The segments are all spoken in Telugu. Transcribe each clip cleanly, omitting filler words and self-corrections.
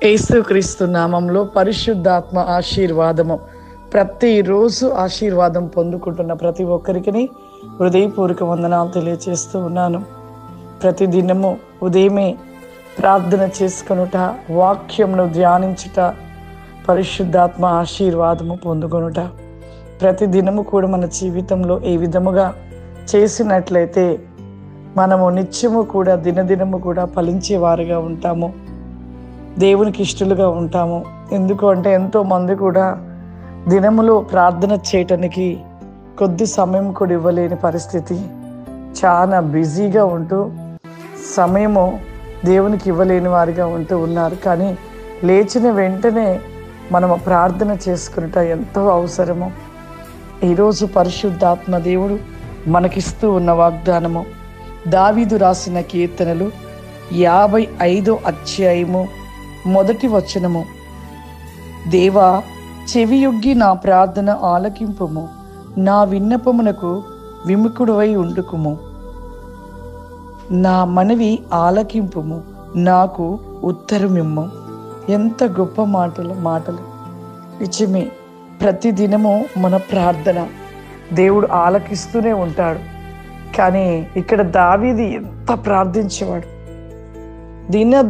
యేసుక్రీస్తు నామంలో పరిశుద్ధాత్మ ఆశీర్వాదము ప్రతిరోజు ఆశీర్వాదం పొందుకుంటున్న ప్రతి ఒక్కరికి హృదయపూర్వక వందనాలు తెలియజేస్తూ ఉన్నాను. ప్రతిదినము ఉదయమే ప్రార్థన చేసుకొనుట, వాక్యమును ధ్యానించుట, పరిశుద్ధాత్మ ఆశీర్వాదము పొందుకొనుట ప్రతిదినము కూడా మన జీవితంలో ఏ విధముగా చేసినట్లయితే మనము నిత్యము కూడా దినదినము కూడా ఫలించేవారుగా ఉంటాము, దేవునికి ఇష్టలుగా ఉంటాము. ఎందుకు అంటే ఎంతోమంది కూడా దినములో ప్రార్థన చేయటానికి కొద్ది సమయం కూడా ఇవ్వలేని పరిస్థితి, చాలా బిజీగా ఉంటూ సమయము దేవునికి ఇవ్వలేని వారిగా ఉంటూ ఉన్నారు. కానీ లేచిన వెంటనే మనము ప్రార్థన చేసుకున్నట ఎంతో అవసరము. ఈరోజు పరిశుద్ధాత్మ దేవుడు మనకిస్తూ ఉన్న వాగ్దానము దావీదు రాసిన కీర్తనలు 55వ అధ్యాయము 1వ వచనము. దేవా, చెవియొగ్గి నా ప్రార్థన ఆలకింపుము, నా విన్నపమునకు విముఖుడవై ఉండుకుము. నా మనవి ఆలకింపుము, నాకు ఉత్తరమిమ్ము. ఎంత గొప్ప మాటలు నిజమే. ప్రతిదినము మన ప్రార్థన దేవుడు ఆలకిస్తూనే ఉంటాడు. కానీ ఇక్కడ దావీదు ఎంత ప్రార్థించేవాడు.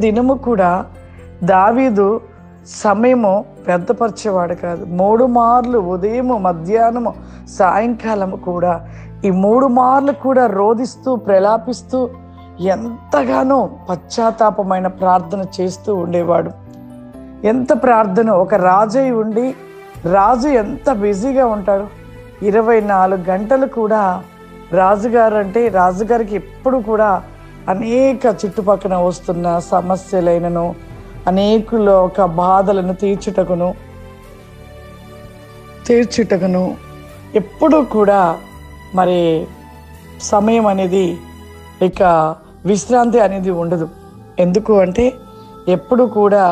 దినము కూడా దావీదు సమయము వ్యర్థపరిచేవాడు కాదు. 3 మార్లు ఉదయము, మధ్యాహ్నము, సాయంకాలము కూడా ఈ 3 మార్లు కూడా రోధిస్తూ ప్రలాపిస్తూ ఎంతగానో పశ్చాత్తాపమైన ప్రార్థన చేస్తూ ఉండేవాడు. ఎంత ప్రార్థన! ఒక రాజై ఉండి రాజు ఎంత బిజీగా ఉంటాడు. 24 గంటలు కూడా రాజుగారు అంటే రాజుగారికి ఎప్పుడు కూడా అనేక చుట్టుపక్కల వస్తున్న సమస్యలైనను, అనేకుల ఒక బాధలను తీర్చుటకును ఎప్పుడూ కూడా మరి సమయం అనేది, ఇక విశ్రాంతి అనేది ఉండదు. ఎందుకు అంటే ఎప్పుడు కూడా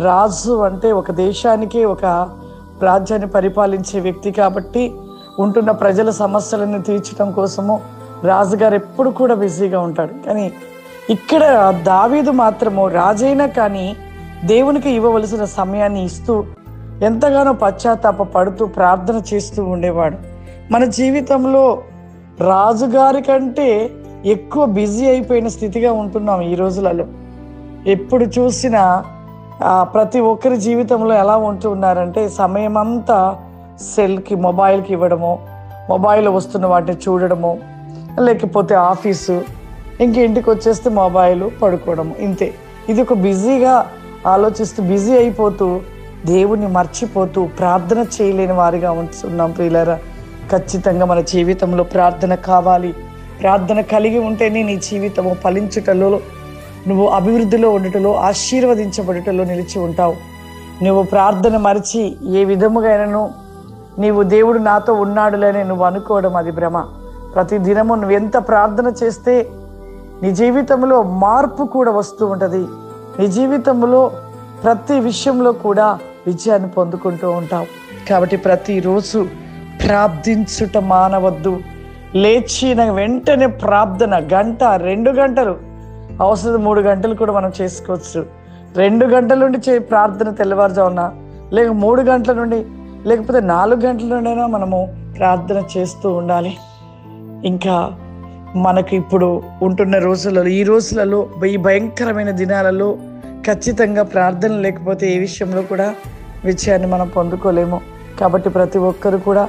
రాజు అంటే ఒక దేశానికి, ఒక రాజ్యాన్ని పరిపాలించే వ్యక్తి కాబట్టి ఉంటున్న ప్రజల సమస్యలను తీర్చడం కోసము రాజుగారు ఎప్పుడు కూడా బిజీగా ఉంటాడు. కానీ ఇక్కడ దావీదు మాత్రము రాజైనా కానీ దేవునికి ఇవ్వవలసిన సమయాన్ని ఇస్తూ ఎంతగానో పశ్చాత్తాప పడుతూ ప్రార్థన చేస్తూ ఉండేవాడు. మన జీవితంలో రాజుగారి కంటే ఎక్కువ బిజీ అయిపోయిన స్థితిగా ఉంటున్నాం ఈ రోజులలో. ఎప్పుడు చూసినా ప్రతి ఒక్కరి జీవితంలో ఎలా ఉంటూ ఉన్నారంటే సమయం అంతా సెల్కి, మొబైల్కి ఇవ్వడము, మొబైల్లో వస్తున్న వాటిని చూడడము, లేకపోతే ఆఫీసు, ఇంటికి వచ్చేస్తే మొబైల్, పడుకోవడము, ఇంతే. ఇది ఒక బిజీగా ఆలోచిస్తూ బిజీ అయిపోతూ దేవుణ్ణి మర్చిపోతూ ప్రార్థన చేయలేని వారిగా ఉంటున్నాం. ప్రియులారా, ఖచ్చితంగా మన జీవితంలో ప్రార్థన కావాలి. ప్రార్థన కలిగి ఉంటేనే నీ జీవితము ఫలించుటలో, నువ్వు అభివృద్ధిలో ఉండటంలో, ఆశీర్వదించబడటంలో నిలిచి ఉంటావు. నువ్వు ప్రార్థన మరిచి ఏ విధముగానూ నీవు దేవుడు నాతో ఉన్నాడులేని నువ్వు అనుకోవడం అది భ్రమ. ప్రతి దినము నువ్వు ఎంత ప్రార్థన చేస్తే నీ జీవితంలో మార్పు కూడా వస్తూ ఉంటుంది. నీ జీవితంలో ప్రతి విషయంలో కూడా విజయాన్ని పొందుకుంటూ ఉంటావు. కాబట్టి ప్రతిరోజు ప్రార్థించుట మానవద్దు. లేచిన వెంటనే ప్రార్థన 1 గంట, 2 గంటలు, అవసరం 3 గంటలు కూడా మనం చేసుకోవచ్చు. 2 గంటల నుండి ప్రార్థన తెల్లవారుజామున, లేక 3 గంటల నుండి, లేకపోతే 4 గంటల నుండైనా మనము ప్రార్థన చేస్తూ ఉండాలి. ఇంకా మనకు ఇప్పుడు ఉంటున్న రోజులలో, ఈ రోజులలో, ఈ భయంకరమైన దినాలలో ఖచ్చితంగా ప్రార్థన లేకపోతే ఏ విషయంలో కూడా విజయాన్ని మనం పొందుకోలేము. కాబట్టి ప్రతి ఒక్కరు కూడా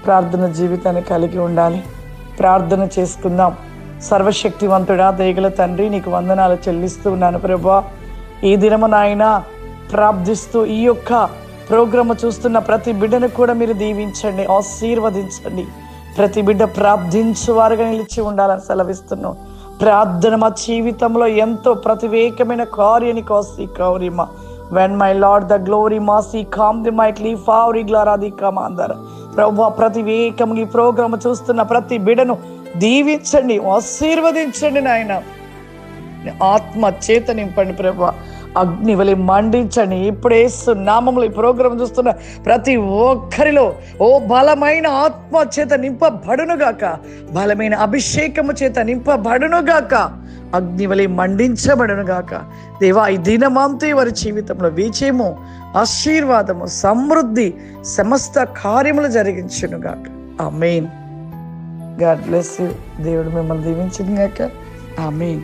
ప్రార్థన జీవితాన్ని కలిగి ఉండాలి. ప్రార్థన చేసుకుందాం. సర్వశక్తివంతుడా, దయగల తండ్రి, నీకు వందనాలు చెల్లిస్తూ ఉన్నాను ప్రభువా. ఈ దినము నాయన ప్రార్థిస్తూ ఈ యొక్క ప్రోగ్రామ్ చూస్తున్న ప్రతి బిడ్డను కూడా మీరు దీవించండి, ఆశీర్వదించండి. ప్రతి బిడ్డ ప్రార్థించువారుగా నిలిచి ఉండాలని సెలవిస్తున్నాం. ప్రార్థన మా జీవితంలో ఎంతో ప్రతివేకమైన కార్యాన్ని కోసి కౌరిమా when my lord the glory మాసి కామ్ ది మైట్లీ ఫావరి గ్లారాది కమాందర్. ప్రభు, ప్రతివేకం ఈ ప్రోగ్రామ్ చూస్తున్న ప్రతి బిడ్డను దీవించండి, ఆశీర్వదించండి నాయన. ఆత్మ చేత నింపండి ప్రభు. అగ్ని వలె మండించండి. ఇప్పుడు యేసు నామములో ఈ ప్రోగ్రాం చూస్తున్న ప్రతి ఒక్కరిలో ఓ బలమైన ఆత్మ చేత నింపబడునుగాక, బలమైన అభిషేకము చేత నింపబడునుగాక, అగ్ని వలె మండించబడునుగాక. దేవా, ఈ దినమంతా వారి జీవితంలో విజయము, ఆశీర్వాదము, సమృద్ధి, సమస్త కార్యములు జరిగించునుగాక. ఆమేన్. God bless you. దేవుడు మిమ్మల్ని దీవించునుగాక. ఆమేన్.